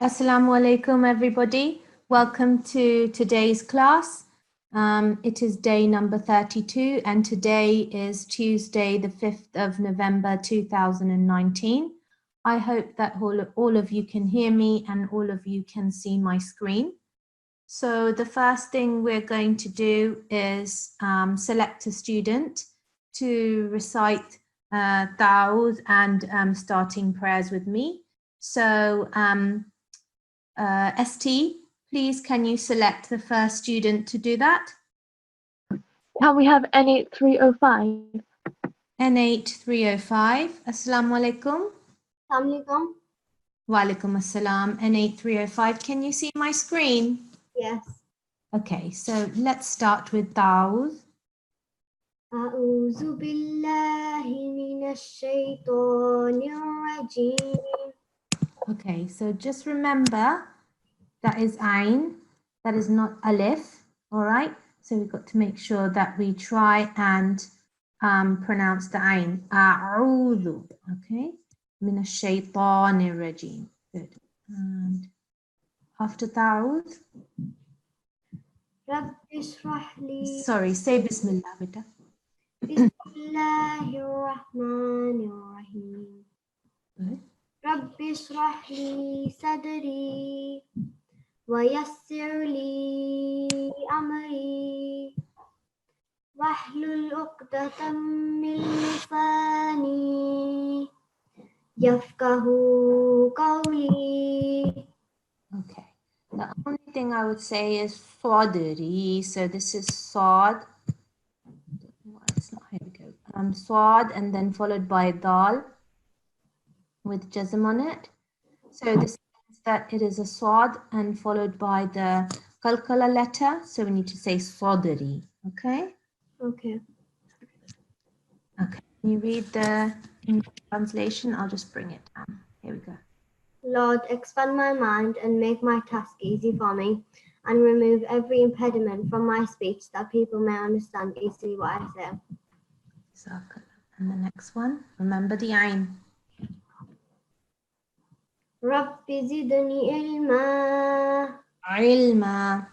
Assalamu alaikum, everybody. Welcome to today's class. It is day number 32, and today is Tuesday, the 5th of November 2019. I hope that all of you can hear me and all of you can see my screen. So the first thing we're going to do is select a student to recite Ta'awudh and starting prayers with me. So ST, please can you select the first student to do that? Can we have N8305? N8305. Assalamu alaikum. Assalamualaikum. Wa alaikum assalam. N8305. Can you see my screen? Yes. Okay, so let's start with Ta'awudh. أعوذ بالله من الشيطان الرجيم. Okay, so just remember that is Ain, that is not Alif, all right? So we've got to make sure that we try and pronounce the Ain. A'udhu, okay? Min ash-shaytanir rajim. Good. And after Ta'awudh, رب اشرح لي. sorry, say Bismillah, beta. بسم الله الرحمن الرحيم. Good. رب اشرح لي صدري ويسر لي أمري واحلل عقدة من لساني يفقه قولي. Okay. The only thing I would say is Sadri. So this is Sad. It's not, here we go. Sad and then followed by Dal with Jazm on it. So this means that it is a Sad and followed by the Kalkala letter. So we need to say Sadri. Okay? Okay. Okay. Can you read the English translation? I'll just bring it down. Here we go. Lord, expand my mind and make my task easy for me, and remove every impediment from my speech that people may understand easily what I say. And the next one, remember the Ain. Rabbi zidni ilma. Ilma.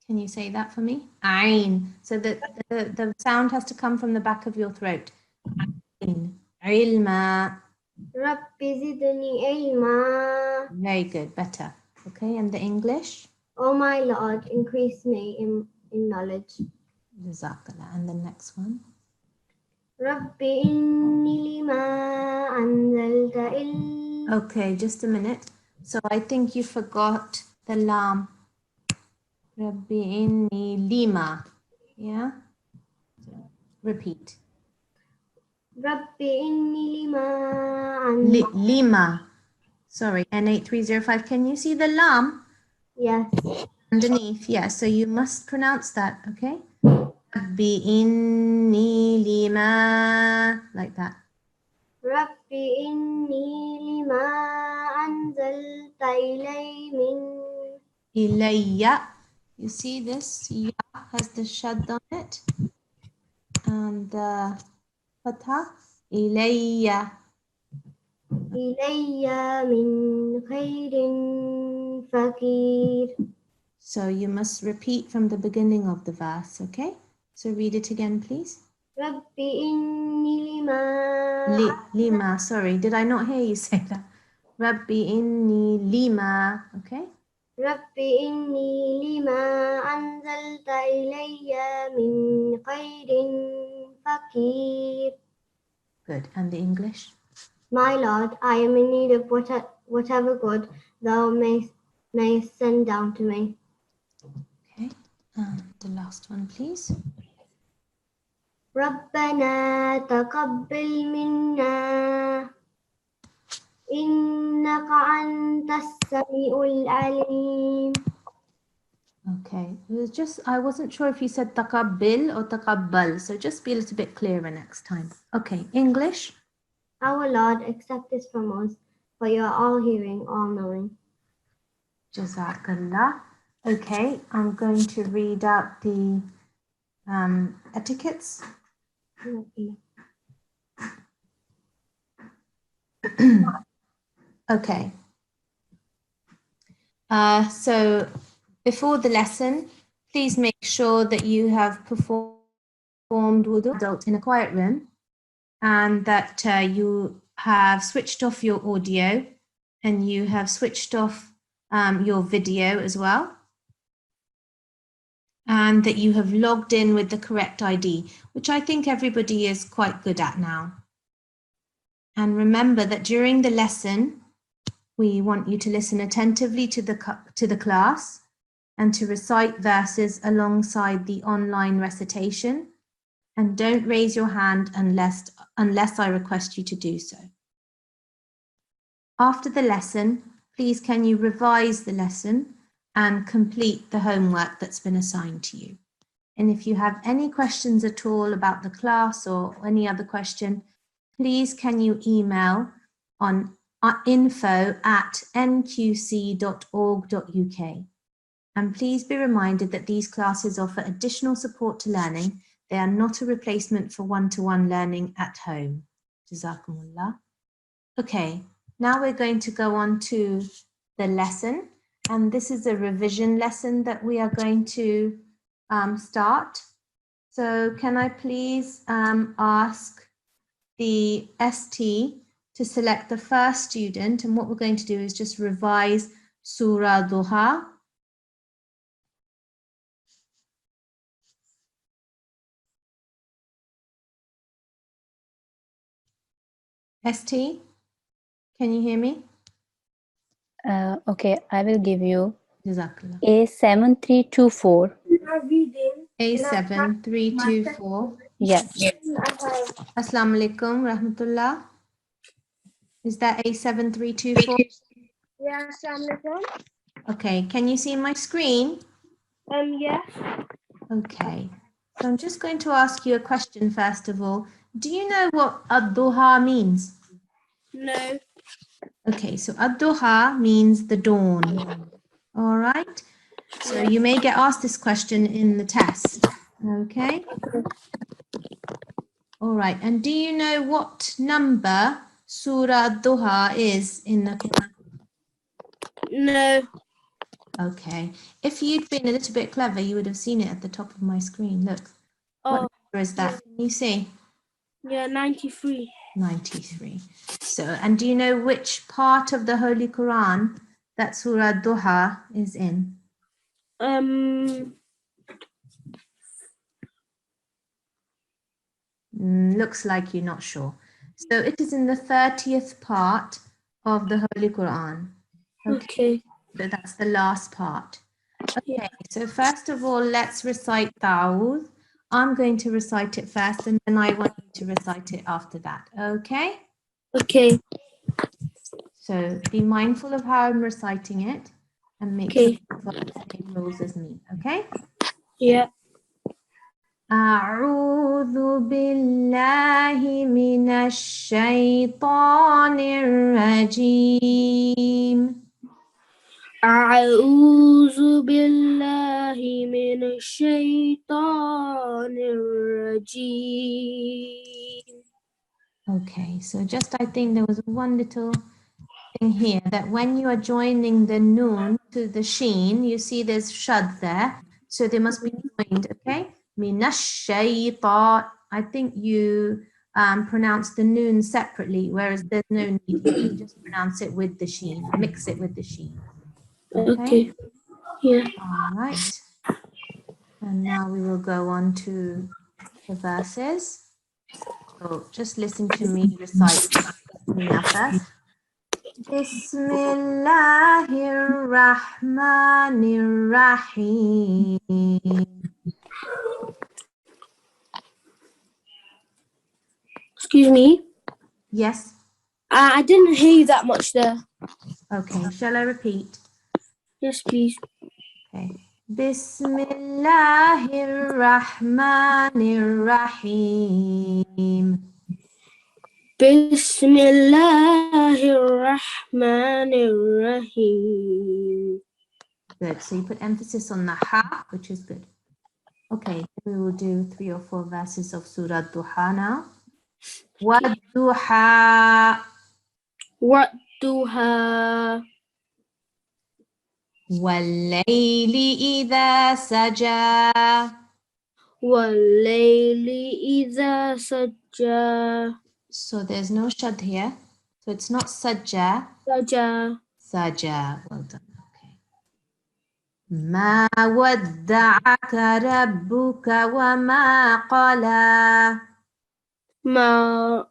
Can you say that for me? Ain. So the sound has to come from the back of your throat. Ain. Ilma. Rabbi zidni ilma. Very good, better. Okay, and the English? Oh my Lord, increase me in knowledge. Jazakallah. And the next one? Rabbi inni lima anzalta il. Okay, just a minute. So I think you forgot the lam. Rabbi inni lima. Yeah? So, repeat. Rabbi inni lima Lima. Sorry, N8305. Can you see the lam? Yes. Underneath, yeah. So you must pronounce that, okay? Rabbi inni lima. Like that. Rabbi inni lima anzalta ilay min. Ilayya. You see this? Ya has the shad on it. And the fatha. Ilayya. Ilayya min khairin fakir. So you must repeat from the beginning of the verse, okay? So read it again, please. Rabbi inni lima. Lima, sorry, did I not hear you say that? Rabbi inni lima, okay? Rabbi inni lima anzalta ilayya min khairin fakir. Good, and the English? My Lord, I am in need of whatever good thou mayest send down to me. Okay, and the last one, please. ربنا تقبل منا إنك أنت السميع العليم. Okay, it was just, I wasn't sure if you said taqabbil or taqabbal, so just be a little bit clearer next time. Okay, English? Our Lord, accept this from us, for you are all hearing, all knowing. Jazakallah. Okay, I'm going to read out the etiquettes. Okay, So before the lesson, please make sure that you have performed wudu adult in a quiet room and that you have switched off your audio and you have switched off your video as well, and that you have logged in with the correct ID, which I think everybody is quite good at now. And remember that during the lesson, we want you to listen attentively to the class and to recite verses alongside the online recitation. And don't raise your hand unless I request you to do so. After the lesson, please can you revise the lesson and complete the homework that's been assigned to you. And if you have any questions at all about the class or any other question, please can you email on info@nqc.org.uk. And please be reminded that these classes offer additional support to learning. They are not a replacement for one-to-one learning at home. Jazakumullah. Okay, now we're going to go on to the lesson. And this is a revision lesson that we are going to start. So can I please ask the ST to select the first student, and what we're going to do is just revise Surah Duha. ST, can you hear me? Okay, I will give you Jazakallah. A7324. A7324. Yes. Assalamu alaikum rahmatullah. Is that A7324? Yeah, assalamualaikum. Okay, can you see my screen? Yeah. Okay, so I'm just going to ask you a question first of all. Do you know what ad-duha means? No. Okay, so ad-duha means the dawn. All right, so you may get asked this question in the test. Okay. All right, and do you know what number Surah ad-duha is in the Quran? No. Okay, if you'd been a little bit clever, you would have seen it at the top of my screen. Look, what number is that? Can you see? Yeah, 93. 93. So, and do you know which part of the Holy Quran that Surah Duha is in? Looks like you're not sure. So it is in the 30th part of the Holy Quran. Okay. So that's the last part. Okay, so first of all, let's recite Ta'awudh. I'm going to recite it first and then I want you to recite it after that. Okay? Okay. So be mindful of how I'm reciting it and make sure you follow the same rules as me. Okay? Yeah. أعوذ بالله من الشيطان الرجيم. أعوذ بالله من الشيطان الرجيم. Okay, so just I think there was one little thing here that when you are joining the noon to the sheen, you see there's shad there. So they must be joined, okay? Minash shaytan. I think you pronounce the noon separately, whereas there's no need. You can just pronounce it with the sheen, mix it with the sheen. Okay. Yeah. All right. And now we will go on to the verses. So just listen to me recite now first. Bismillahirrahmanirrahim. Excuse me. Yes. I didn't hear you that much there. Okay. Shall I repeat? Yes, please. Okay. Bismillahirrahmanirrahim. Bismillahirrahmanirrahim. Good. So you put emphasis on the ha, which is good. Okay. We will do 3 or 4 verses of Surah Duha now. Wadduha. What duha? وَاللَّيْلِ إِذَا سَجَى. وَاللَّيْلِ إِذَا سَجَّى. So there's no shad here. So it's not sajja. سَجَى. Saja. Well done. Okay. ما ودعك ربك وما قلى. ما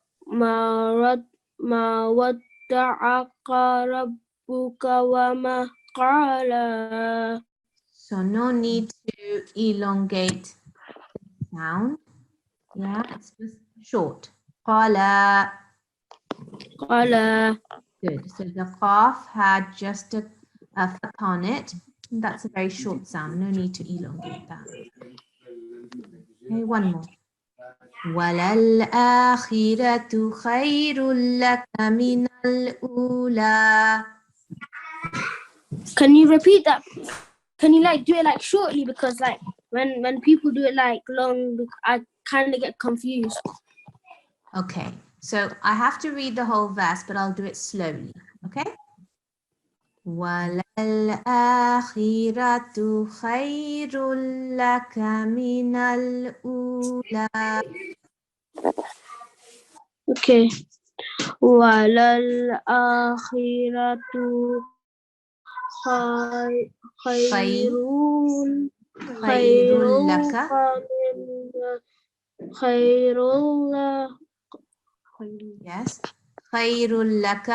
ودعك ربك وما قلى. So no need to elongate the sound. Yeah, it's just short. قلى. قلى. Good. So the qaf had just a fath on it. That's a very short sound. No need to elongate that. Okay, one more. وَلَلْآخِرَةُ خَيْرٌ لَكَ مِنَ الْأُولَى. Can you repeat that? Can you like do it like shortly, because like when people do it like long, I kind of get confused. Okay, so I have to read the whole verse, but I'll do it slowly. Okay? وَلَلْآخِرَةُ خَيْرٌ لَكَ مِنَ الْأُولَى. Okay. وَلَلْآخِرَةُ خَيْرٌ لَكَ. خَيْرٌ Yes. خَيْرٌ لَكَ.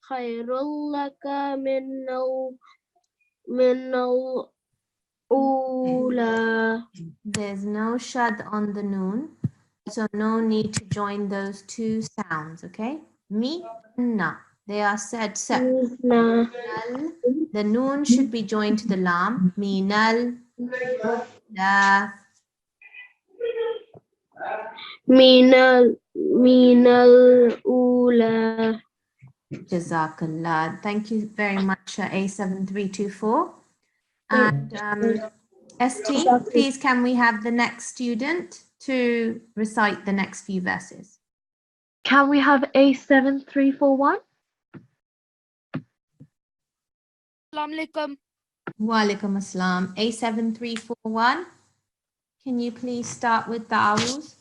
خَيْرٌ لَكَ من الأولى. There's no shad on the noon, so no need to join those two sounds, okay? Mi, na. They are said separate. No. The noon should be joined to the lam. Minal, la. من الأولى. Jazakallah. Thank you very much, A7324. And ST, please can we have the next student to recite the next few verses? Can we have A7341? Assalamu alaikum. Wa alaikum assalam. A7341. Can you please start with the a'uz?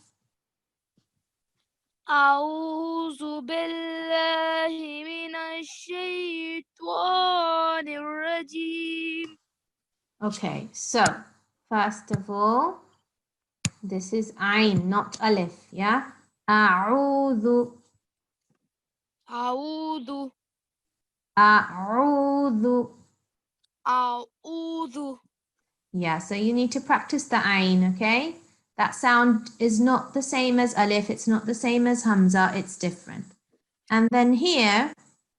أعوذ بالله من الشيطان الرجيم. Okay, so first of all, this is ain, not alif, yeah? A'udhu, أعوذ a'udhu. أعوذ. Yeah, so you need to practice the ain, okay? That sound is not the same as alif, it's not the same as hamza, it's different. And then here,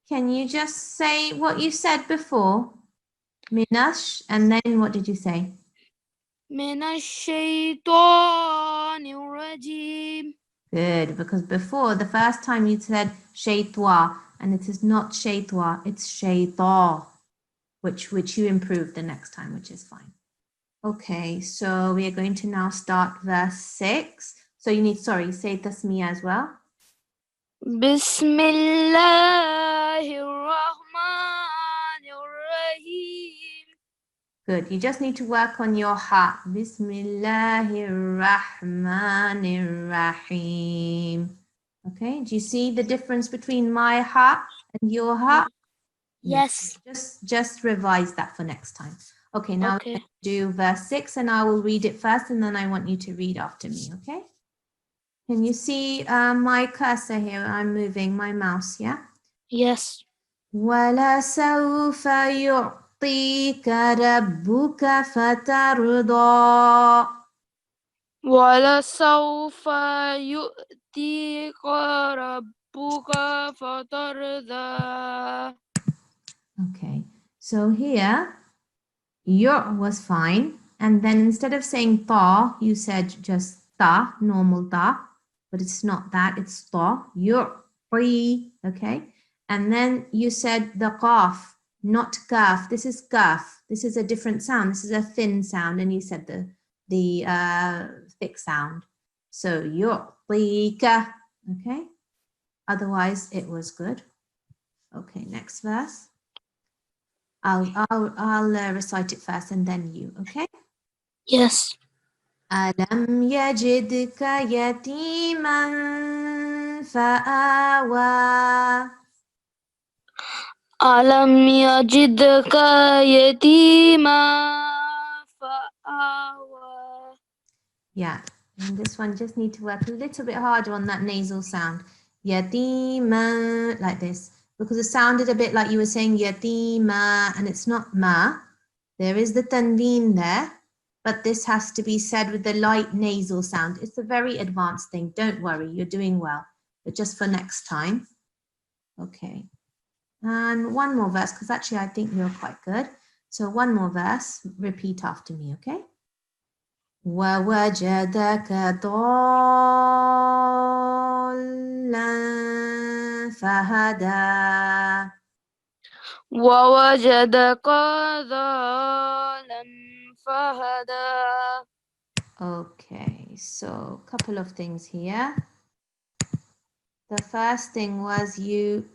can you just say what you said before? Minash, and then what did you say? من الشيطان الرجيم. Good, because before, the first time you said shaytwa, and it is not shaytwa, it's shayta, which you improve the next time, which is fine. Okay, so we are going to now start verse 6. So you need, say tasmiyah as well. بسم الله الرحمن الرحيم. Good, you just need to work on your ha. Bismillahirrahmanirrahim. Okay, do you see the difference between my ha and your ha? Yes. Just revise that for next time. Okay, now Okay. let's do verse 6 and I will read it first and then I want you to read after me, okay? Can you see my cursor here? I'm moving my mouse, yeah? Yes. وَلَسَوْفَ يُعْطِيكَ رَبُّكَ فَتَرْضَى. ولسوف يؤتيك ربك فترضى. Okay, so here, your was fine. And then instead of saying ta, you said just ta, normal ta. But it's not that, it's ta. Your, okay? And then you said the qaf, not kaf. This is kaf. This is a different sound. This is a thin sound. And you said the thick sound. So yu'tika, okay? Otherwise, it was good. Okay, next verse. I'll recite it first and then you, okay? Yes. ألم يجدك يتيما فآوى. ألم يجدك يتيما فآوى. Yeah, and this one just need to work a little bit harder on that nasal sound. Yatima, like this, because it sounded a bit like you were saying yatima, and it's not ma. There is the tanveen there, but this has to be said with the light nasal sound. It's a very advanced thing. Don't worry, you're doing well, but just for next time. Okay. And one more verse, because actually I think you're quite good. So one more verse, repeat after me, okay? وَوَجَدَكَ ضَالًّا فَهَدَى. ووجدك ضالا فهدى. Okay, so a couple of things here. The first thing was you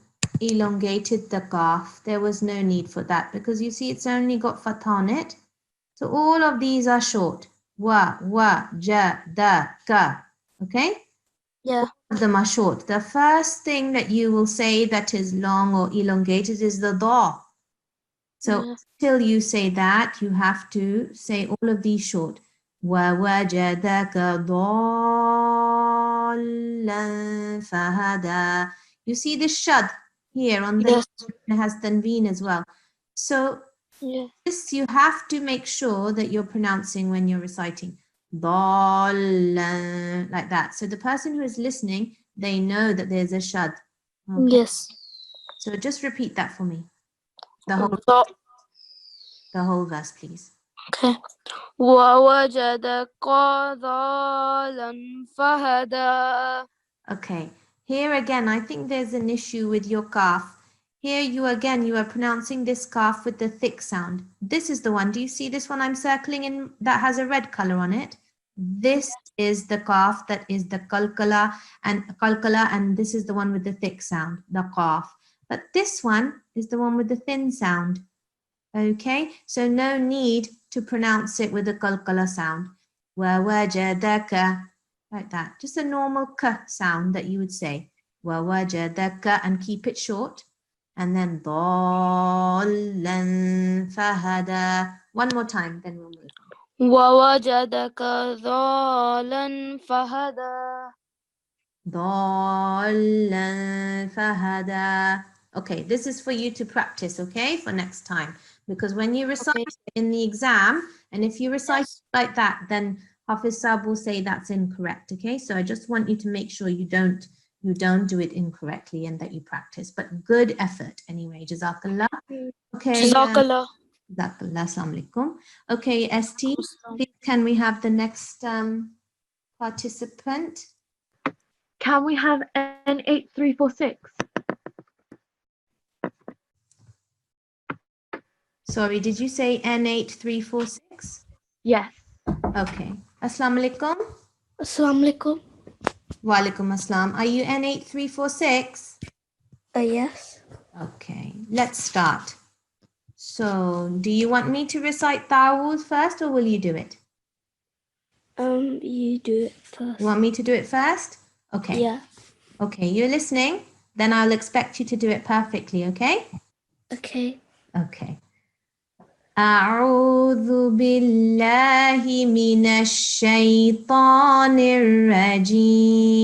elongated the qaf. There was no need for that because you see it's only got fatha on it. So all of these are short. Wa, ja, da, ka. Okay? Yeah. All of them are short. The first thing that you will say that is long or elongated is the da. So till you say that, you have to say all of these short. وَوَجَدَكَ ضَالًّا فَهَدَى. You see this shad here on the Yes. it has tanveen as well. So Yeah. this you have to make sure that you're pronouncing when you're reciting. ضَالًّا, like that. So the person who is listening, they know that there's a shad. Okay? Yes. So just repeat that for me. The whole verse, please. Okay. ووجدك ضالا فهدى. Okay. Here again, I think there's an issue with your kaf. Here you are pronouncing this kaf with the thick sound. This is the one. Do you see this one I'm circling in that has a red color on it? This is the kaf that is the kalkala, and this is the one with the thick sound, the kaf. But this one is the one with the thin sound. Okay, so no need to pronounce it with a qalqala sound. وَوَجَدَكَ, like that. Just a normal k sound that you would say. وَوَجَدَكَ, and keep it short. And then ضَالًّا فَهَدَى. One more time, then we'll move on. ووجدك ضالا فهدى. ضَالًّا فَهَدَى. Okay, this is for you to practice, okay, for next time. Because when you recite in the exam, and if you recite like that, then Hafiz Saab will say that's incorrect, okay? So I just want you to make sure you don't do it incorrectly and that you practice. But good effort anyway, Jazakallah. Okay. Jazakallah. Jazakallah, Assalamu alaikum. Okay, ST, please can we have the next participant? Can we have N8346? Sorry, did you say N8346? Yes. Okay. Assalamu alaikum. Assalamu alaikum. Wa alaikum assalam. Are you N8346? Yes. Okay, let's start. So, do you want me to recite ta'awuz first or will you do it? You do it first. You want me to do it first? Okay. Yeah. Okay, you're listening? Then I'll expect you to do it perfectly, okay? Okay. Okay. أعوذ بالله من الشيطان الرجيم.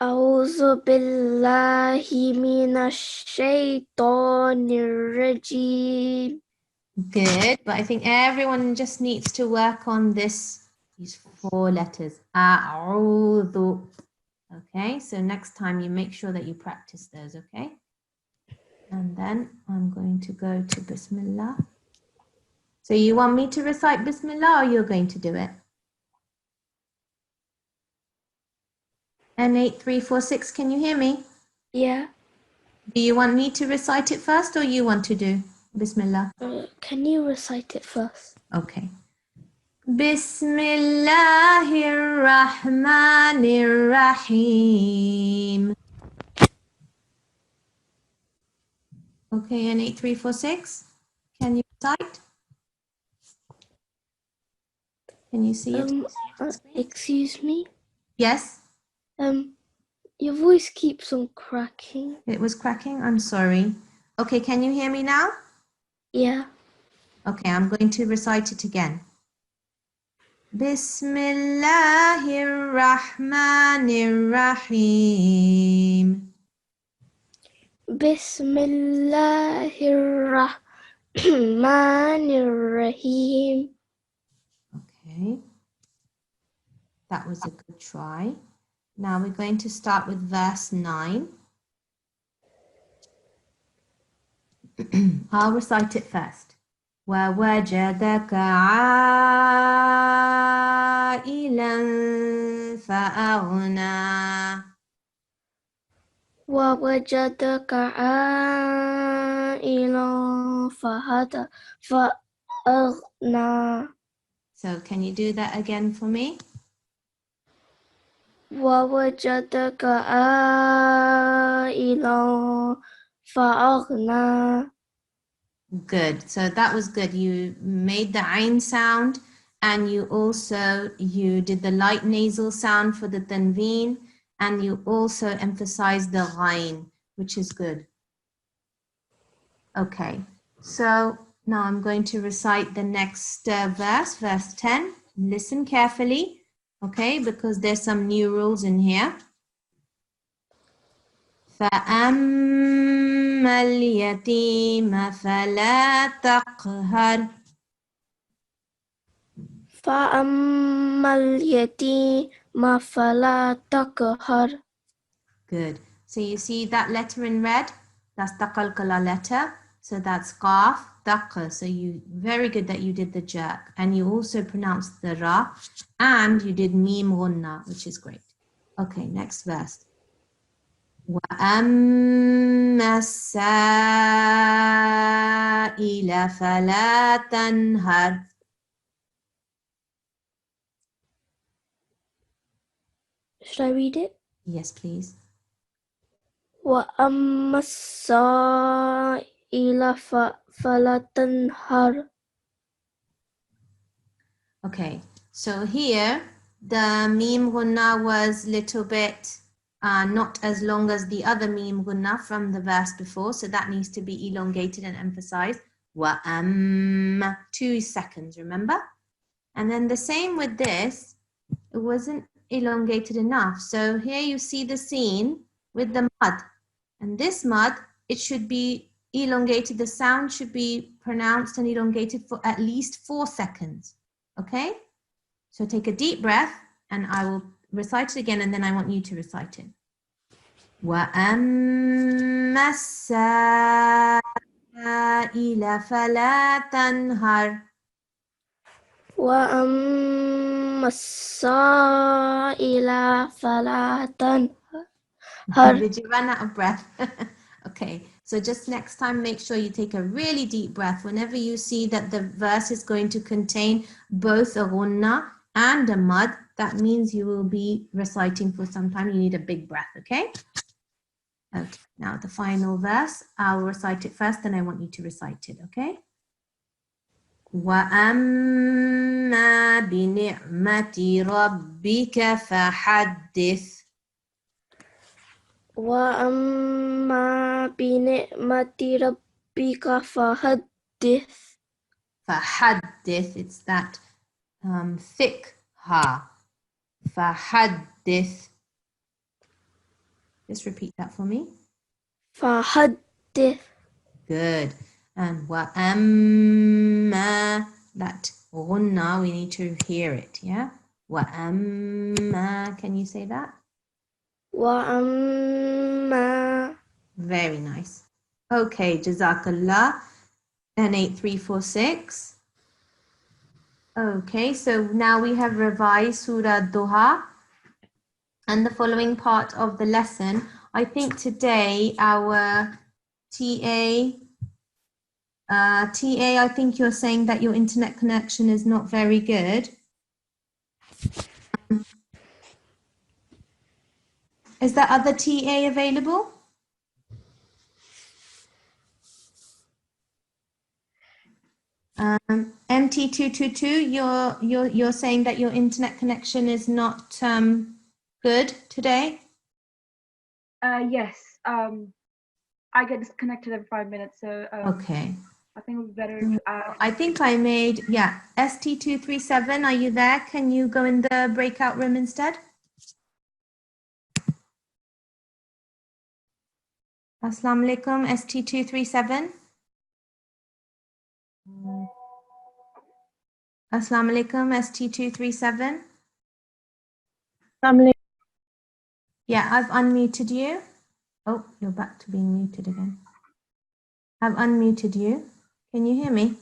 أعوذ بالله من الشيطان الرجيم. Good, but I think everyone just needs to work on these 4 letters. أعوذ. Okay, so next time you make sure that you practice those, okay? And then I'm going to go to Bismillah. So you want me to recite Bismillah or you're going to do it? N8346, can you hear me? Yeah. Do you want me to recite it first or you want to do Bismillah? Can you recite it first? Okay. Bismillahirrahmanirrahim. Okay, and 8346. Can you recite? Can you see it? Excuse me. Yes, Your voice keeps on cracking. it was cracking. I'm sorry. Okay, can you hear me now? Yeah. Okay, I'm going to recite it again. Bismillahir Rahmanir Rahim. Bismillahirrahmanirrahim. Okay, that was a good try. Now we're going to start with verse 9. I'll recite it first. وَوَجَدَكَ عَائِلًا فَأَغْنَى. وَوَجَدَكَ عَائِلًا فَأَغْنَى. So can you do that again for me? وَوَجَدَكَ عَائِلًا فَأَغْنَى. Good. So that was good. You made the ayn sound and you did the light nasal sound for the tanveen and you also emphasized the ghain, which is good. Okay. So now I'm going to recite the next verse, verse 10. Listen carefully, okay, because there's some new rules in here. فَأَمَّا الْيَتِيمَ فَلَا تَقْهَرْ. فَأَمَّا الْيَتِيمَ فَلَا تَقْهَرْ. Good. So you see that letter in red? That's the qalqala letter. So that's qaf, taqqa. So very good that you did the jerk. And you also pronounced the ra. And you did mim gunna, which is great. Okay, next verse. وَأَمَّا السَّائِلَ فَلَا تَنْهَرْ. Should I read it? Yes, please. وَأَمَّا السَّائِلَ فَلَا تَنْهَرْ. Okay, so here the mim gunna was little bit not as long as the other mim gunna from the verse before, so that needs to be elongated and emphasized. Wa 2 seconds, remember? And then the same with this, it wasn't elongated enough. So here you see the scene with the mud, and this mud, it should be elongated. The sound should be pronounced and elongated for at least 4 seconds. Okay, so take a deep breath and I will recite it again and then I want you to recite it. وَأَمَّا السَّائِلَ فَلَا تَنْهَرْ. وَأَمَّا السَّائِلَ فَلَا تَنْهَرْ. Did you run out of breath? Okay, so just next time make sure you take a really deep breath whenever you see that the verse is going to contain both a gunna and a mud. That means you will be reciting for some time. You need a big breath, okay? Okay, now the final verse. I'll recite it first, then I want you to recite it, okay? وَأَمَّا بِنِعْمَةِ رَبِّكَ فَحَدِّثْ. وَأَمَّا بِنِعْمَةِ رَبِّكَ فَحَدِّثْ. فَحَدِّثْ, it's that thick ha. فَحَدِّثْ. Just repeat that for me. فَحَدِّثْ. Good. And وَأَمَّا, that ghunna, we need to hear it, yeah? وَأَمَّا, can you say that? وَأَمَّا. Very nice. Okay, Jazakallah. And 8346. Okay, so now we have revised Surah Duha and the following part of the lesson. I think today our TA, I think you're saying that your internet connection is not very good. Is that other TA available? MT222, you're saying that your internet connection is not good today? Yes. I get disconnected every 5 minutes, so Okay. I think it would be better to add. I think I made, yeah, ST237, are you there? Can you go in the breakout room instead? Assalamu alaikum, ST237. Assalamu alaikum, ST237. Yeah, I've unmuted you. Oh, you're back to being muted again. I've unmuted you. Can you hear me?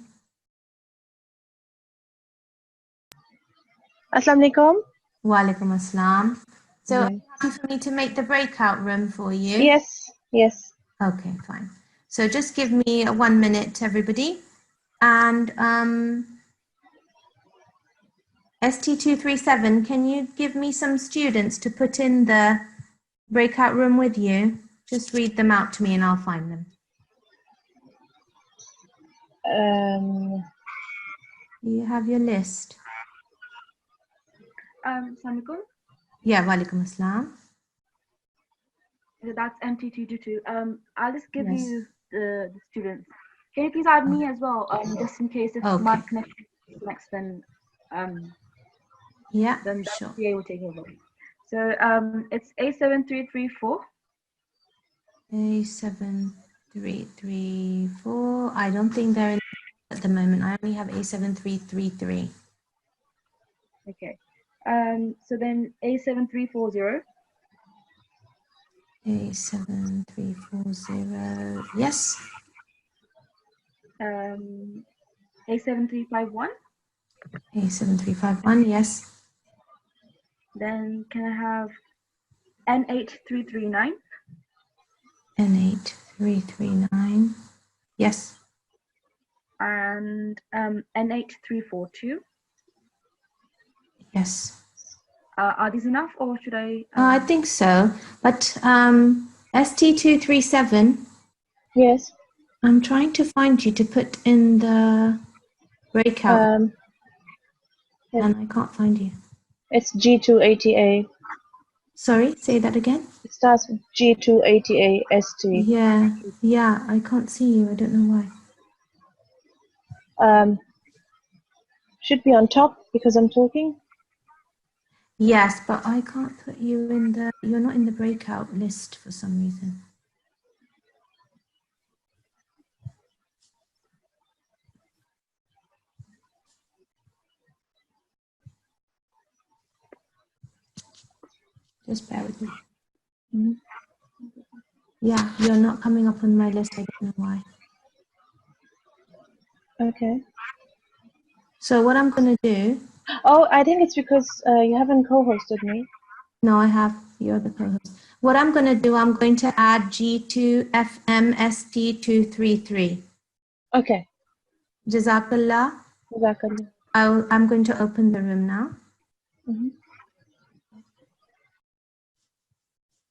Assalamu alaikum. Wa alaikum assalam. So, Yeah. are you happy for me to make the breakout room for you? Yes. Okay, fine. So just give me 1 minute, everybody. And ST237, can you give me some students to put in the breakout room with you? Just read them out to me and I'll find them. You have your list. Assalamu alaikum. Yeah, wa alaikum assalam. So that's MT222. I'll just give Yes. you the students. Can you please add me as well, just in case if my Okay. connection disconnects, then Yeah, that sure. PA will take over. So it's A7334. A7334. I don't think they're in at the moment. I only have A7333. Okay. So then A7340. A7340. Yes. A7351. A7351. Yes. Then can I have N8339? N8339. Yes. And N8342. Yes. Are these enough, or should I? I think so. But ST237, Yes. I'm trying to find you to put in the breakout, Yes. and I can't find you. It's G280A. Sorry, say that again. It starts with G280A ST. Yeah, I can't see you. I don't know why. Should be on top because I'm talking. Yes, but I can't put you in the, you're not in the breakout list for some reason. Just bear with me. Mhm. Yeah, you're not coming up on my list. I don't know why. Okay. So what I'm going to do, Oh, I think it's because you haven't co-hosted me. no, I have, you're the co-host. What I'm going to do, I'm going to add G2FMST233. Okay. Jazakallah. Jazakallah. I'm going to open the room now. Mhm.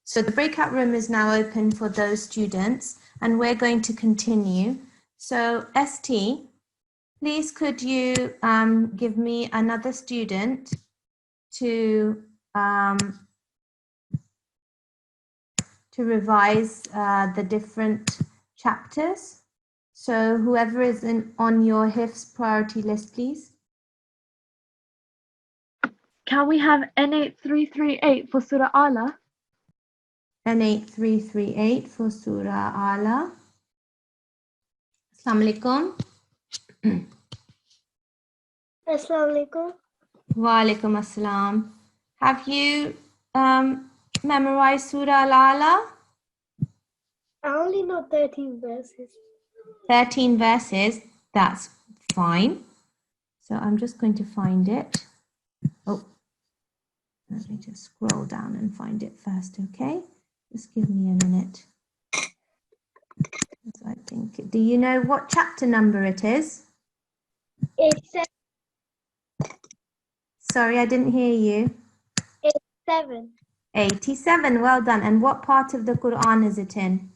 So the breakout room is now open for those students, and we're going to continue. So ST, please could you give me another student to revise the different chapters. So whoever is on your HIF's priority list, please. Can we have N8338 for Surah Ala? N8338 for Surah Ala. Assalamu alaikum. Assalamu alaikum. Wa alaikum assalam. Have you memorized Surah Al-Ala? I only know 13 verses. 13 verses, that's fine. So I'm just going to find it. Oh, let me just scroll down and find it first, okay? Just give me a minute. I think, do you know what chapter number it is? It's Sorry, I didn't hear you. 7. 87, well done. And what part of the Quran is it in?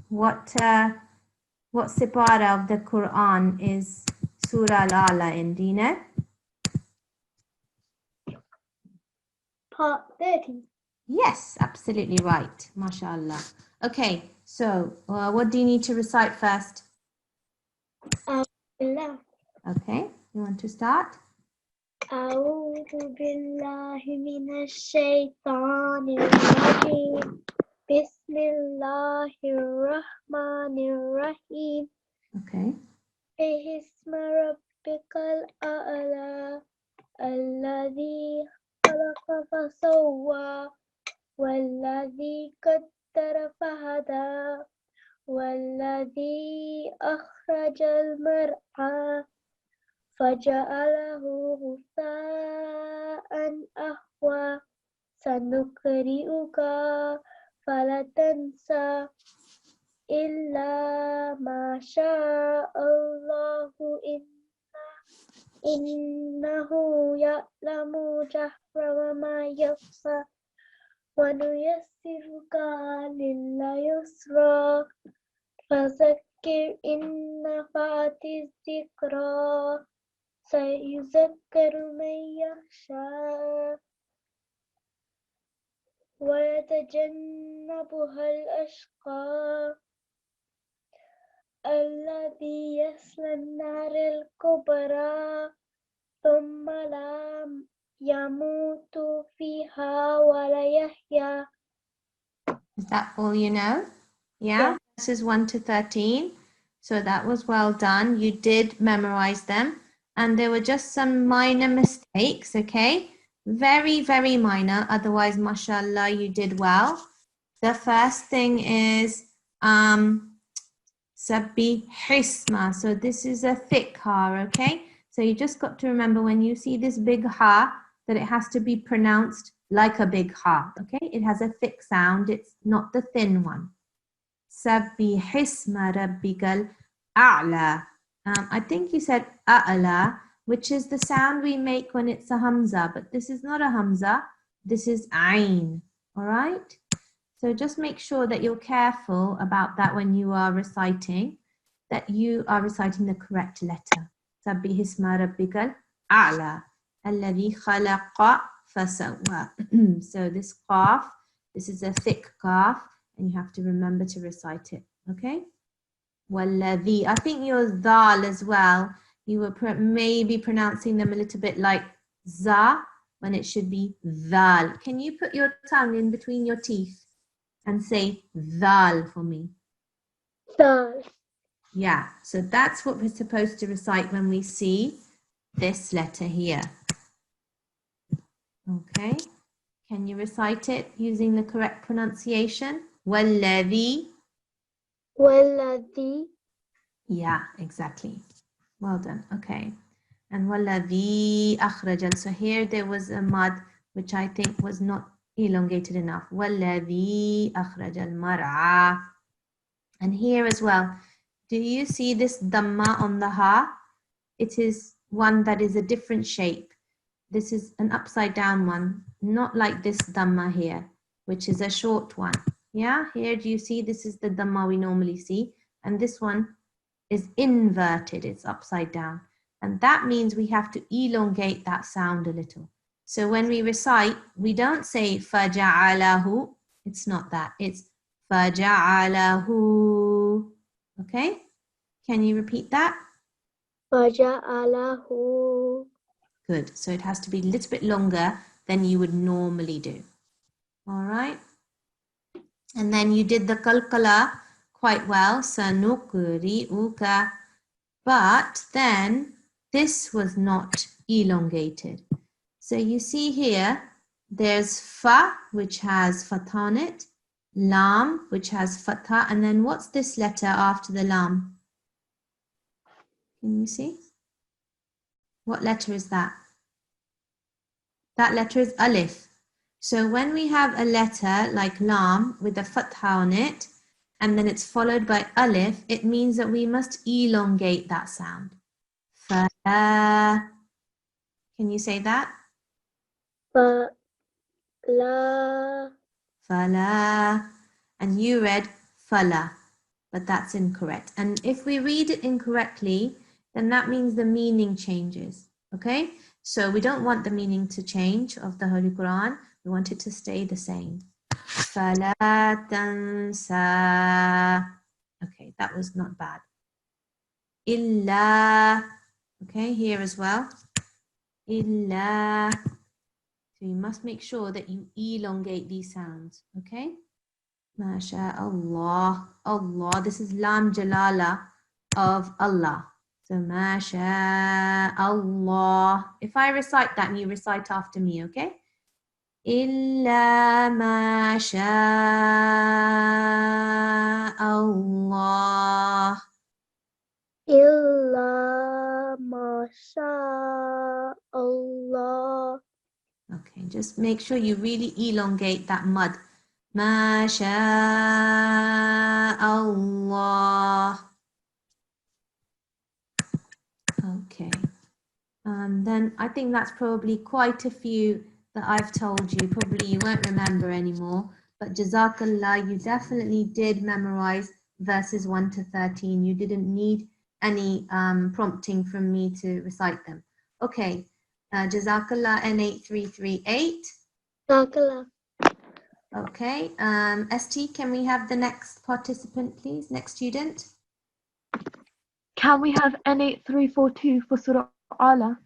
What What sipara of the Quran is Surah Al-Ala in, do you know? Part 30. Yes, absolutely right. MashaAllah. Okay, so what do you need to recite first? Allah. Okay, you want to start? أعوذ بالله من الشيطان الرجيم بسم الله الرحمن الرحيم Okay. اسم ربك الأعلى الذي خلق فسوى والذي قدر فهدى والذي أخرج المرعى فجعله غثاء أحوى سنقرئك فلا تنسى إلا ما شاء الله إنه يعلم جهر وما يخفى ونيسرك لليسرى فذكر إن نفعت الذكرى سيذكر من يخشى ويتجنبها الأشقى الذي يصلى النار الكبرى ثم لا يموت فيها ولا يحيا. Is that all you know? Yeah? Verses 1 to 13. So that was well done. You did memorize them. And there were just some minor mistakes, okay? Very, very minor. Otherwise, mashallah, you did well. The first thing is Sabbi Hisma. So this is a thick ha, okay? So you just got to remember when you see this big ha, that it has to be pronounced like a big ha, okay? It has a thick sound. It's not the thin one. Sabbi Hisma Rabbikal A'la. I think you said A'la, which is the sound we make when it's a hamza, but this is not a hamza. This is ayn, all right? So just make sure that you're careful about that when you are reciting, that you are reciting the correct letter. Sabbi Hisma Rabbikal A'la. Alladhi khalaqa fasawwa. So this qaf, this is a thick qaf, and you have to remember to recite it, okay? Walladhi. I think your dhal as well, you were maybe pronouncing them a little bit like za when it should be dhal. Can you put your tongue in between your teeth and say dhal for me? Dal. Yeah, so that's what we're supposed to recite when we see this letter here. Okay, can you recite it using the correct pronunciation? Walladhi. والذي Yeah, exactly. Well done. Okay. And walladhi akhrajal. So here there was a mud which I think was not elongated enough. Walladhi akhrajal mar'a. And here as well, do you see this dhamma on the ha? It is one that is a different shape. This is an upside down one, not like this dhamma here, which is a short one. Yeah, here do you see this is the dhamma we normally see, and this one is inverted, it's upside down. And that means we have to elongate that sound a little. So when we recite, we don't say faja'alahu, it's not that, it's faja'alahu. Okay, can you repeat that? فجعله. Good. So it has to be a little bit longer than you would normally do. All right. And then you did the qalqala quite well. Sanuqri'uka. But then this was not elongated. So you see here, there's fa, which has fatha on it, lam, which has fatha, and then what's this letter after the lam? Can you see? What letter is that? That letter is alif. So when we have a letter like lam with a fatha on it, and then it's followed by alif, it means that we must elongate that sound. Fala. Can you say that? فلا. Fala. And you read fala. but that's incorrect. And if we read it incorrectly, then that means the meaning changes. Okay? So we don't want the meaning to change of the Holy Quran. We want it to stay the same. فَلَا تَنْسَى. Okay, that was not bad. إِلَّا. Okay, here as well. إِلَّا. So you must make sure that you elongate these sounds. Okay? Masha Allah. Allah. This is Lam Jalala of Allah. So Masha Allah. If I recite that and you recite after me, okay? Illa Masha Allah. Illa masha Allah. Okay, just make sure you really elongate that mud. Masha Allah. Okay. Then I think that's probably quite a few that I've told you. Probably you won't remember anymore. But Jazakallah, you definitely did memorize verses 1 to 13. You didn't need any prompting from me to recite them. Okay. Jazakallah N8338. Jazakallah. Okay. ST, can we have the next participant, please? Next student. Can we have N8342 for Surah Ala?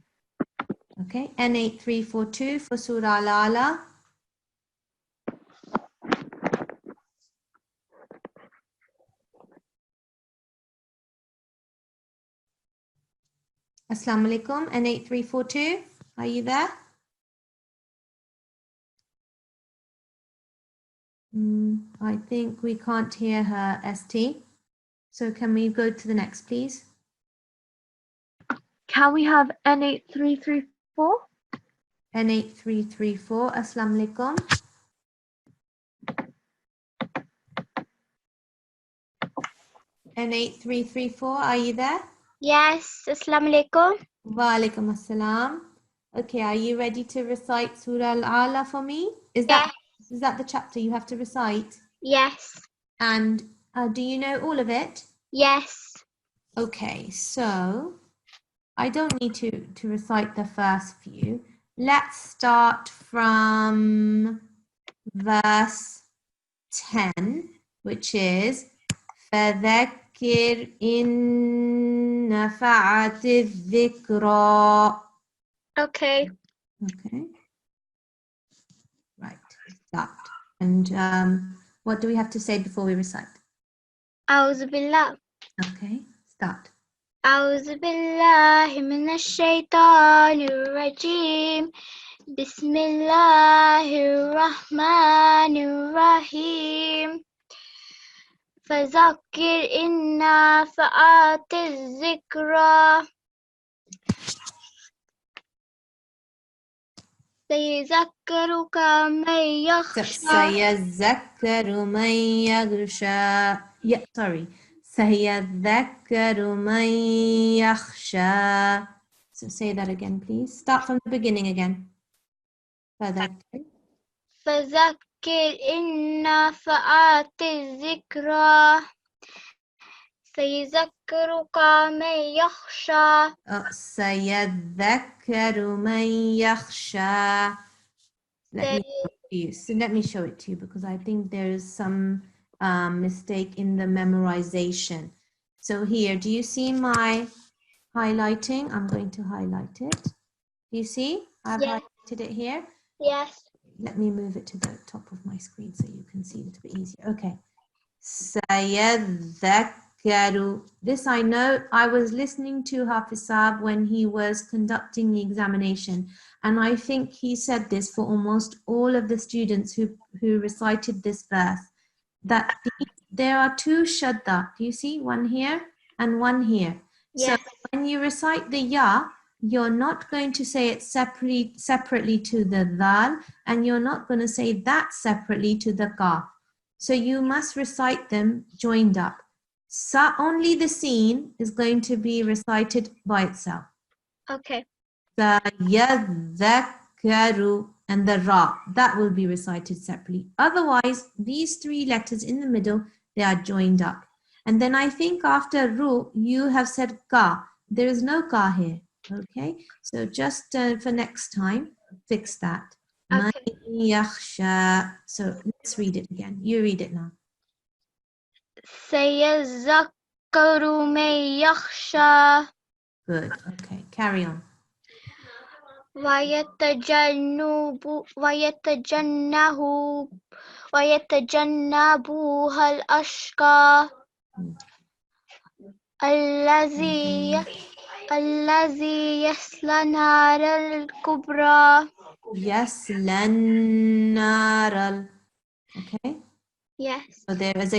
Okay. N8342 for Surah Al-Ala. Assalamu alaikum, N8342, are you there? I think we can't hear her, ST. So can we go to the next, please? Can we have N8334? N8334, Assalamu alaikum. N8334, are you there? Yes, Assalamu alaikum. Wa alaikum assalam. Okay, are you ready to recite Surah Al-Ala for me? Is that the chapter you have to recite? Yes. And do you know all of it? Yes. Okay, so I don't need to recite the first few. Let's start from verse 10, which is فَذَكِّرْ إِن نَفَعَتِ الذِّكْرَى. Okay. Okay. Right, start. And what do we have to say before we recite? A'udhu billah. Okay, start. أعوذ بالله من الشيطان الرجيم بسم الله الرحمن الرحيم فذكر إن نفعت الذكرى سيذكرك من يخشى سيذكر من يخشى. Yeah, sorry. سيذكر من يخشى. So say that again, please. Start from the beginning again. فذكر. فذكر إن نفعت الذكرى سيذكرك من يخشى سيذكر من يخشى. Let me show it to you because I think there is some mistake in the memorization. So here, do you see my highlighting? I'm going to highlight it. Do you see? I've highlighted it here. Yes. Let me move it to the top of my screen so you can see it a bit easier. Okay. سيذكر. This I know. I was listening to Hafiz Saab when he was conducting the examination, and I think he said this for almost all of the students who recited this verse, that there are two shadda. Do you see? One here and one here. Yes. So when you recite the ya, you're not going to say it separately to the dal, and you're not going to say that separately to the ka. So you must recite them joined up. Only the scene is going to be recited by itself. Okay. Yadhakkaru and the ra, that will be recited separately. Otherwise, these three letters in the middle, they are joined up. And then I think after ru, you have said ka. There is no ka here. Okay, so just for next time, fix that. Man Okay. yakhsha. So let's read it again. You read it now. سيذكر من يخشى Good. Okay, carry on. ويتجنبها الأشقى الذي يصلى النار الكبرى. Yes, lannaral. Okay. Yes. So there is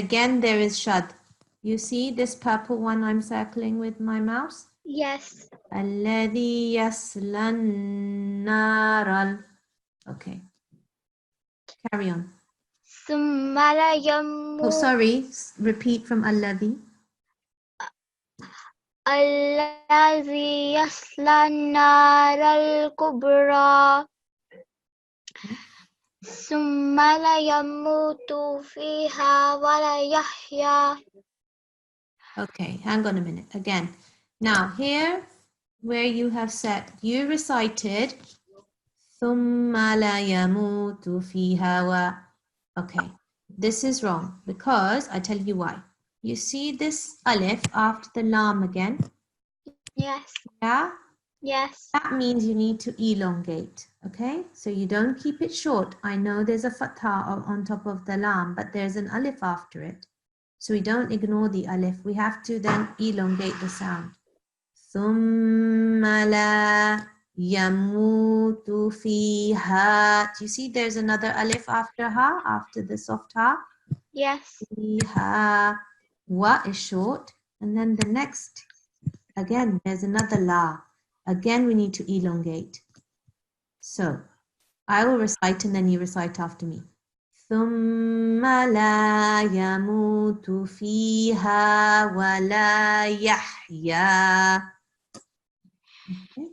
shad. You see this purple one I'm circling with my mouse? Yes. الذي يصلى النار. Okay. Carry on. ثم لا Oh, يموت sorry. Repeat from الذي. الذي يصلى النار الكبرى ثم لا يموت فيها ولا يحيا. Okay, hang on a minute. Again. Now, here where you have said, you recited ثم لا يموت فيها و. Okay, this is wrong because I tell you why. You see this alif after the lam again? Yes. Yeah? Yes. That means you need to elongate, okay? So you don't keep it short. I know there's a fatha on top of the lam, but there's an alif after it. So we don't ignore the alif. We have to then elongate the sound. ثُمَّ لَا يَمُوتُ فِيهَا. Do you see there's another alif after ha, after the soft ha? Yes. Fiha. Wa is short. And then the next, again, there's another la. Again, we need to elongate. So I will recite and then you recite after me. ثم لا يموت فيها ولا يحيا. Okay.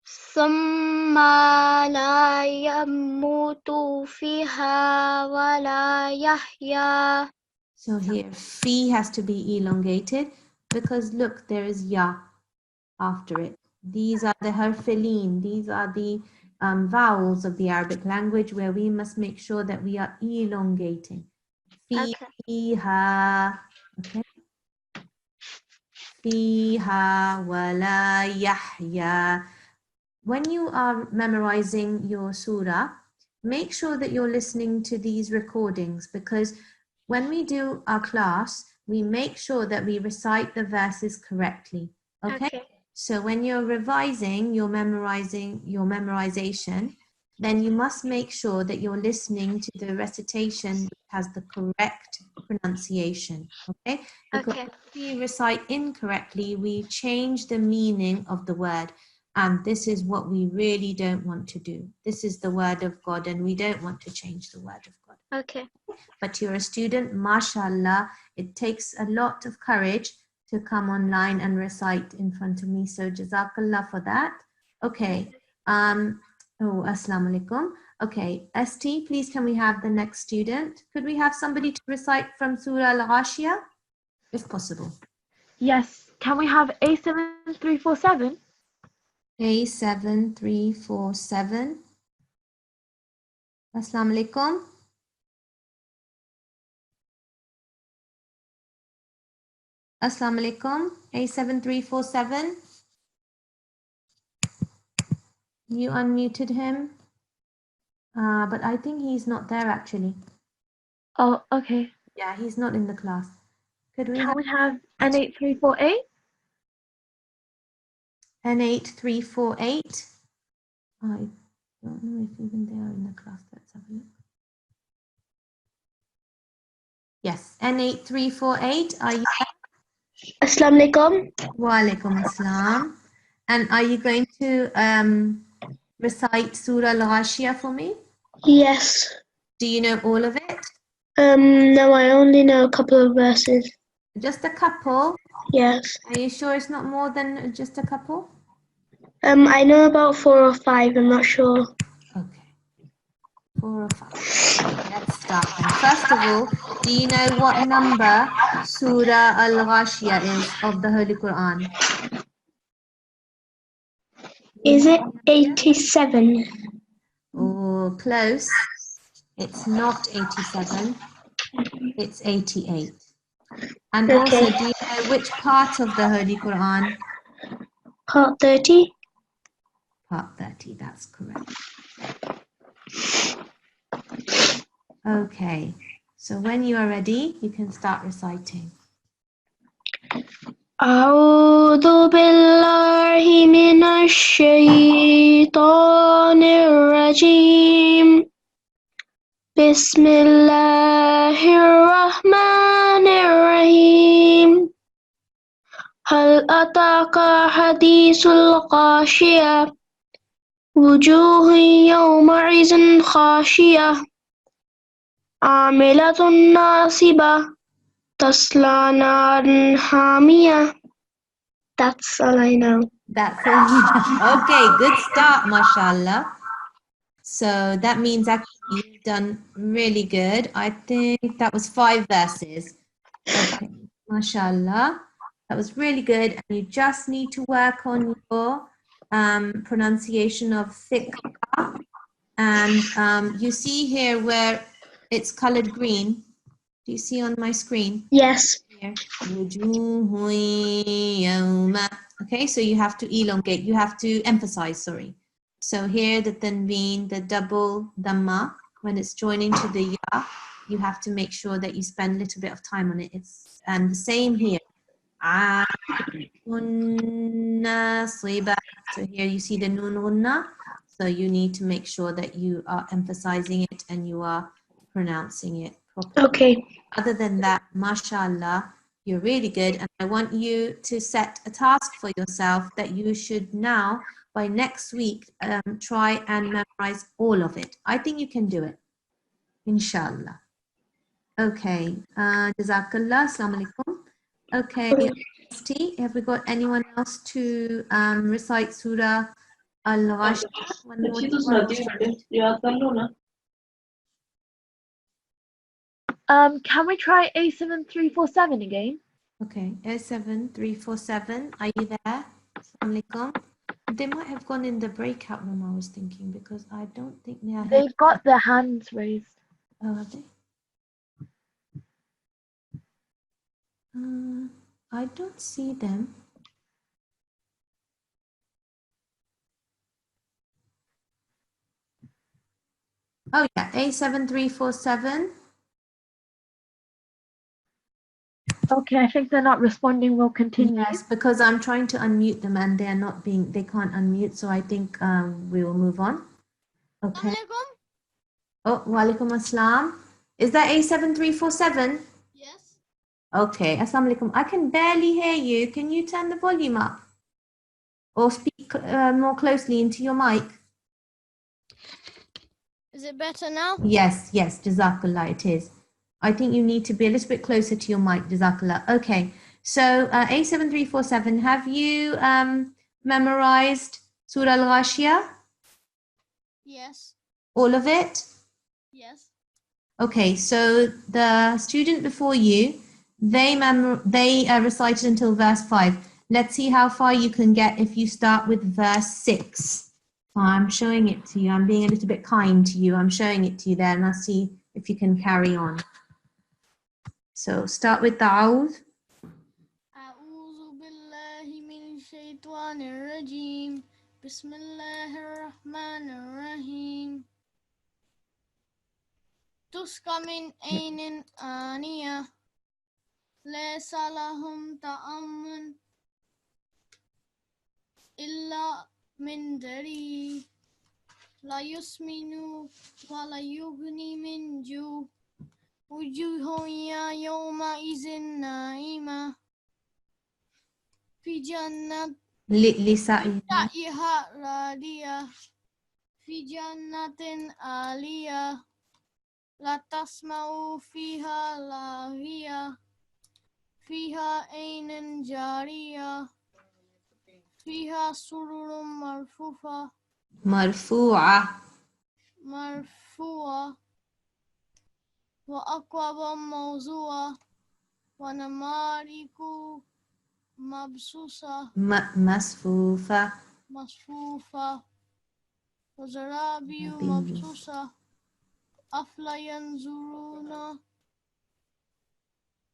ثم لا يموت فيها ولا يحيا. So here, fi has to be elongated because look, there is ya after it. These are the harfilin. These are the vowels of the Arabic language where we must make sure that we are elongating. Fiha, okay? Fiha wala yahya. When you are memorizing your surah, make sure that you're listening to these recordings because when we do our class, we make sure that we recite the verses correctly. Okay? So when you're revising, you're memorizing your memorization, then you must make sure that you're listening to the recitation that has the correct pronunciation. Okay? Because if we recite incorrectly, we change the meaning of the word. And this is what we really don't want to do. This is the word of God, and we don't want to change the word of God. Okay. But you're a student, mashallah, it takes a lot of courage to come online and recite in front of me. So jazakallah for that. Okay. Oh, assalamu alaikum. Okay, ST, please can we have the next student? Could we have somebody to recite from Surah Al-Ghashiyah, if possible? Yes. Can we have A7347? A7347. Assalamu alaikum. Assalamu alaikum. A7347. You unmuted him. But I think he's not there actually. Oh, okay. Yeah, he's not in the class. Could we Can have we have N8348? N8348? I don't know if even they are in the class. Let's have a look. Yes, N8348. Are you there? Assalamu alaikum. Wa alaikum assalam. And are you going to recite Surah Al-Ghashiyah for me? Yes. Do you know all of it? No, I only know a couple of verses. Just a couple? Yes. Are you sure it's not more than just a couple? I know about 4 or 5. I'm not sure. Okay. 4 or 5. Let's start then. First of all, Do you know what number Surah Al-Ghashiyah is of the Holy Quran? Is it 87? Oh, close. It's not 87. It's 88. And also, Okay. do you know which part of the Holy Quran? Part 30? Part 30, that's correct. Okay, so when you are ready, you can start reciting. أعوذ بالله من الشيطان الرجيم بسم الله الرحمن الرحيم هل أتاك حديث الغاشية وجوه يومئذ خاشية عاملة ناصبة تصلى نارا حامية. That's all I know. That's all you know. Okay, good start, mashallah. So that means actually you've done really good. I think that was 5 verses. Okay, mashallah. That was really good. And you just need to work on your pronunciation of thick. And you see here where it's colored green. Do you see on my screen? Yes. Here. Okay, so you have to elongate, you have to emphasize, sorry. So here the tanween, the double dhamma, when it's joining to the ya, you have to make sure that you spend a little bit of time on it. And the same here. So here you see the nun gunna. So you need to make sure that you are emphasizing it and you are pronouncing it properly. Okay. Other than that, mashallah, you're really good. And I want you to set a task for yourself that you should now, by next week, try and memorize all of it. I think you can do it, inshallah. Okay, Jazakallah, Assalamu alaikum. Okay, have we got anyone else to recite Surah Al-Ghashiyah? One more time. Can we try A7347 again? Okay, A7347, are you there? Assalamu alaikum. They might have gone in the breakout room, I was thinking, because I don't think they are here. They've got their hands raised. Oh, have they? I don't see them. Oh yeah, A7347. Okay, I think they're not responding. We'll continue. Yes, because I'm trying to unmute them and they're not being, they can't unmute, so I think we will move on. Okay. Oh, walaikum assalam. Is that A7347? Yes. Okay, assalamu alaikum. I can barely hear you. Can you turn the volume up? Or speak more closely into your mic? Is it better now? Yes, Jazakallah, it is. I think you need to be a little bit closer to your mic, Jazakallah. Okay, so A7347, have you memorized Surah Al-Ghashiyah? Yes. All of it? Yes. Okay, so the student before you, they recited until verse 5. Let's see how far you can get if you start with verse 6. I'm showing it to you. I'm being a little bit kind to you. I'm showing it to you there, and I'll see if you can carry on. So start with Ta'awudh. أعوذ بالله من الشيطان الرجيم بسم الله الرحمن الرحيم تسقى من عين آنية ليس لهم طعام إلا من ضريع لا يسمن ولا يغني من جوع وجوه يومئذ ناعمة في جنة رائحة راضية في جنة عالية لا تسمع فيها لاغية فيها عين جارية فيها سرر مرفوعة وأكواب موضوعة ونمارق مصفوفة وزرابي مبثوثة أفلا ينظرون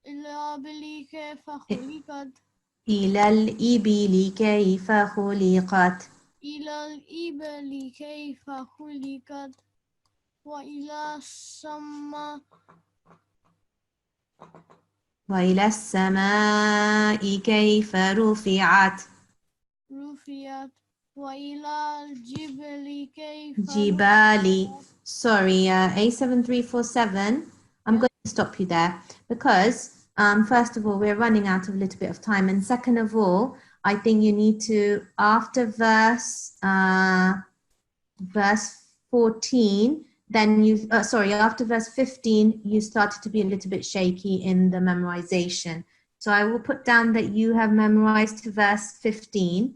إلى الإبل كيف خلقت إلى الإبل كيف خلقت إلى الإبل كيف خلقت وإلى السماء كيف رفعت وإلى الجبل كيف جبال. Sorry, A7347, I'm going to stop you there because first of all, we're running out of a little bit of time, and second of all, I think you need to, after verse 14, then you, after verse 15, you started to be a little bit shaky in the memorization. So I will put down that you have memorized to verse 15.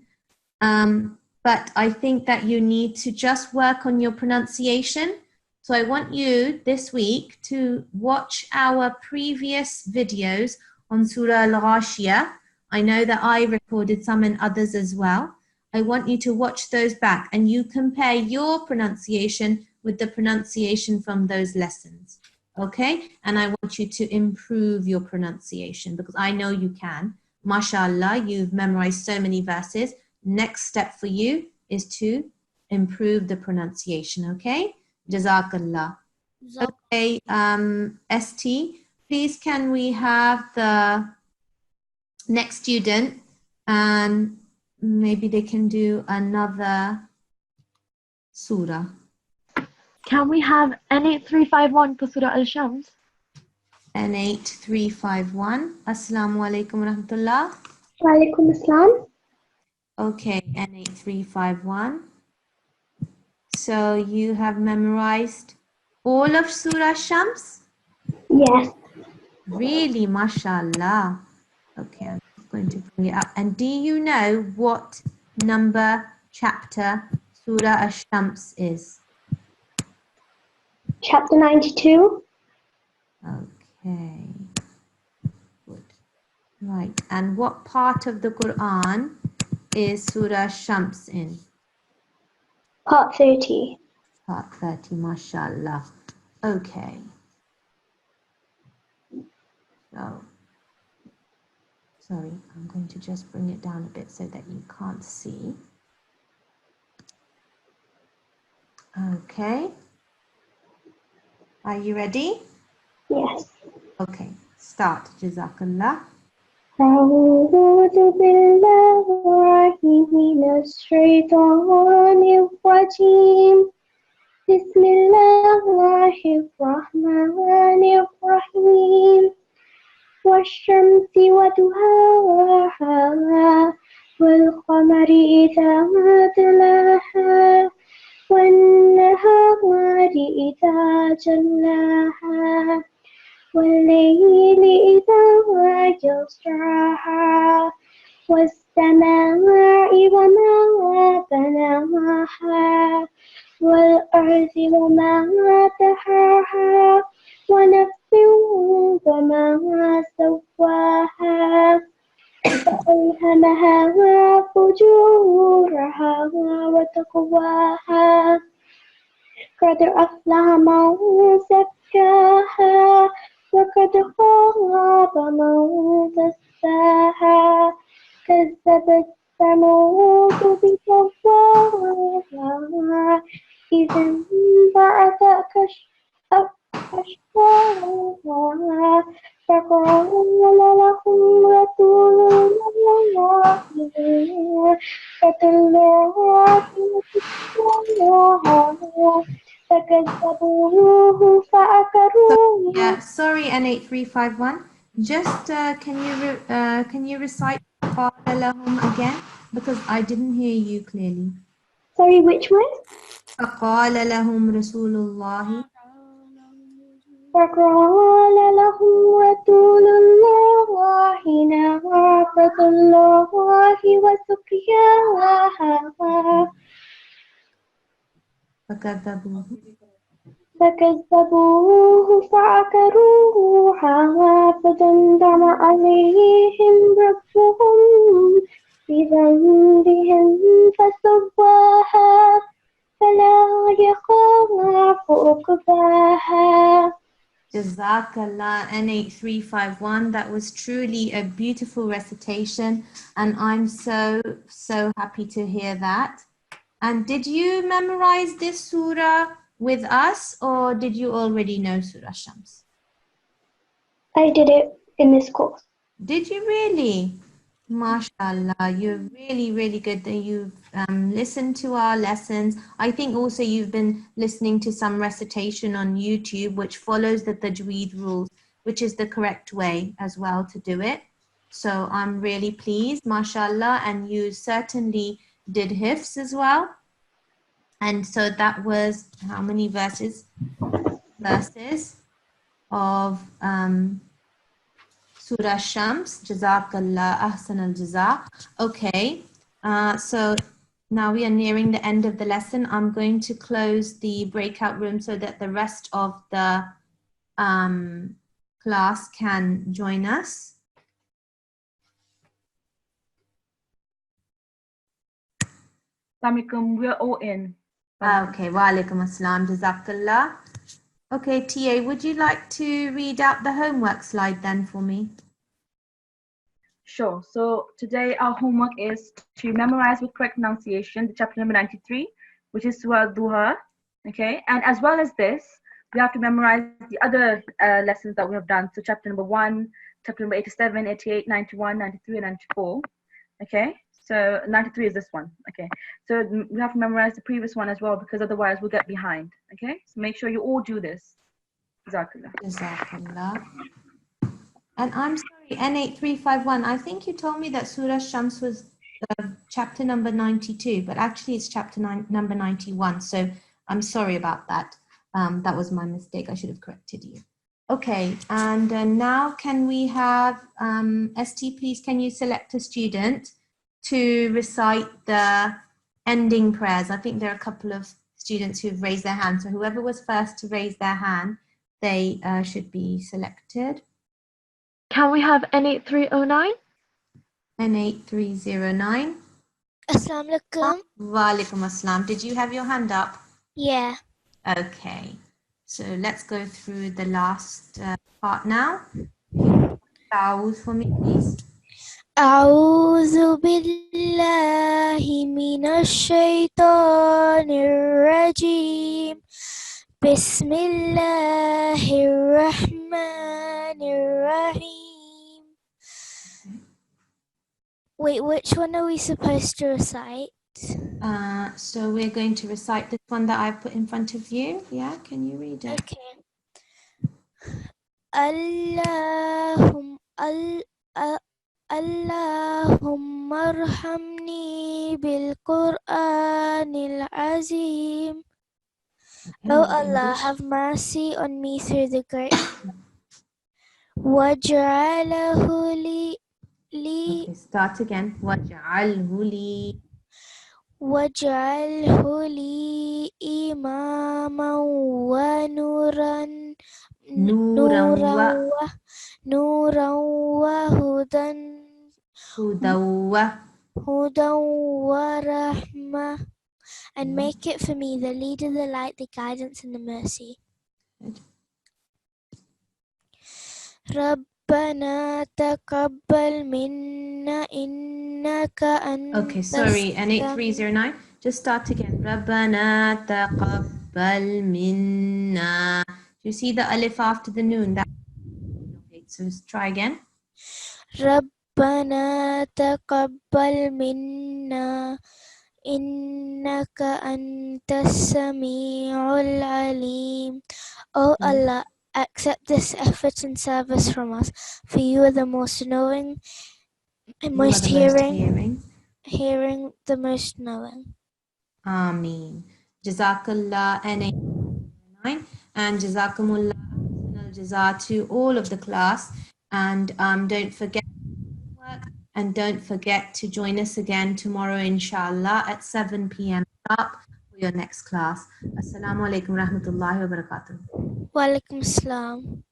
But I think that you need to just work on your pronunciation. So I want you this week to watch our previous videos on Surah Al-Ghashiyah. I know that I recorded some and others as well. I want you to watch those back and you compare your pronunciation with the pronunciation from those lessons. Okay? And I want you to improve your pronunciation because I know you can. MashaAllah, you've memorized so many verses. Next step for you is to improve the pronunciation, okay? Jazakallah. Okay, ST, please can we have the next student and maybe they can do another surah. Can we have N8351 for Surah Al-Shams? N8351. Assalamu alaikum wa rahmatullah. Wa alaikum assalam. Okay, N8351. So you have memorized all of Surah Shams? Yes. Really, mashallah. Okay, I'm just going to bring it up. And do you know what number chapter Surah Ash-Shams is? Chapter 92. Okay, good. Right, and what part of the Quran is Surah Shams in? Part 30. Part 30, mashallah. Okay. So, sorry, I'm going to just bring it down a bit so that you can't see. Okay. Are you ready? Yes. Okay, start. Jazakallah. أعوذ بالله من الشيطان الرجيم بسم الله الرحمن الرحيم والشمس وضحاها والقمر إذا تلاها والنهار إذا جلاها والليل إذا يغشاها والسماء وما بناها والأرض وما طحاها ونفس وما سواها فألهمها فجورها وتقواها قد أفلح من زكاها وقد خاب من دساها كذبت ثمود بطغواها إذ انبعث أشقاها فقال لهم رسول الله فَتَاللَّهِ فَكَذَّبُوهُ فَعَقَرُوهُ. Yeah, sorry, N8351. Just can you recite قَالَ لَهُمْ again? Because I didn't hear you clearly. Sorry, which one? فَقَالَ لَهُمْ رَسُولُ اللَّهِ فَقَالَ لَهُمْ رَسُولُ اللَّهِ نَاقَةُ اللَّهِ وَسُقْيَاهَا فَكَذَّبُوهُ فكذبوه فعقروها فدمدم عليهم ربهم بذنبهم فسواها فلا يخاف عقباها. Jazakallah N8351. That was truly a beautiful recitation, and I'm so happy to hear that. And did you memorize this surah with us, or did you already know Surah Shams? I did it in this course. Did you really? MashaAllah, you're really good that you've listened to our lessons. I think also you've been listening to some recitation on YouTube, which follows the tajweed rules, which is the correct way as well to do it. So I'm really pleased, MashaAllah, and you certainly did hifz as well. And so that was how many verses? Verses of Surah Shams. Jazakallah ahsan al-jaza. Okay, so now we are nearing the end of the lesson. I'm going to close the breakout room so that the rest of the class can join us. Assalamualaikum, we're all in. Okay, wa alaikum assalam, jazakallah. Okay, TA, would you like to read out the homework slide then for me? Sure. So today our homework is to memorize with correct pronunciation the chapter number 93, which is Surah Duha. Okay, and as well as this, we have to memorize the other lessons that we have done. So chapter number 1, chapter number 87, 88, 91, 93, and 94. Okay, so 93 is this one. Okay, so we have to memorize the previous one as well, because otherwise we'll get behind. Okay, so make sure you all do this. Jazakallah. Jazakallah. And I'm sorry, N8351, I think you told me that Surah Shams was chapter number 92, but actually it's chapter number 91. So I'm sorry about that. That was my mistake. I should have corrected you. Okay, and now can we have, ST, please, can you select a student to recite the ending prayers? I think there are a couple of students who've raised their hand. So whoever was first to raise their hand, they should be selected. Can we have N8309? N8309. Assalamualaikum. Wa alaikum assalam. Did you have your hand up? Yeah. Okay. So let's go through the last part now. Ta'awudh for me, please. أعوذ بالله من الشيطان الرجيم بسم الله الرحمن الرحيم. Wait, which one are we supposed to recite? So we're going to recite this one that I've put in front of you. Yeah, can you read it? Okay. اللهم ارحمني بالقرآن العظيم. Oh Allah, have mercy on me through the great. وَاجْعَلْهُ لي Okay, start again. وَاجْعَلْهُ لي إِمَامًا ونورا نورا وهدى ورحمة, and make it for me the leader, the light, the guidance, and the mercy. ربنا تقبل منا إنك أنت. Okay, sorry, N8309. Just start again. ربنا تقبل منا. Do you see the alif after the noon? Okay, so let's try again. ربنا تقبل منا إنك أنت السميع العليم. Oh Allah, accept this effort and service from us, for you are the most knowing and most hearing, the most knowing. Ameen. Jazakallah N89, and Jazakumullah al-Jaza to all of the class. And don't forget work, and don't forget to join us again tomorrow, inshallah, at 7 p.m. up. your next class. Assalamu alaikum rahmatullahi wa barakatuh. Walaikum assalam.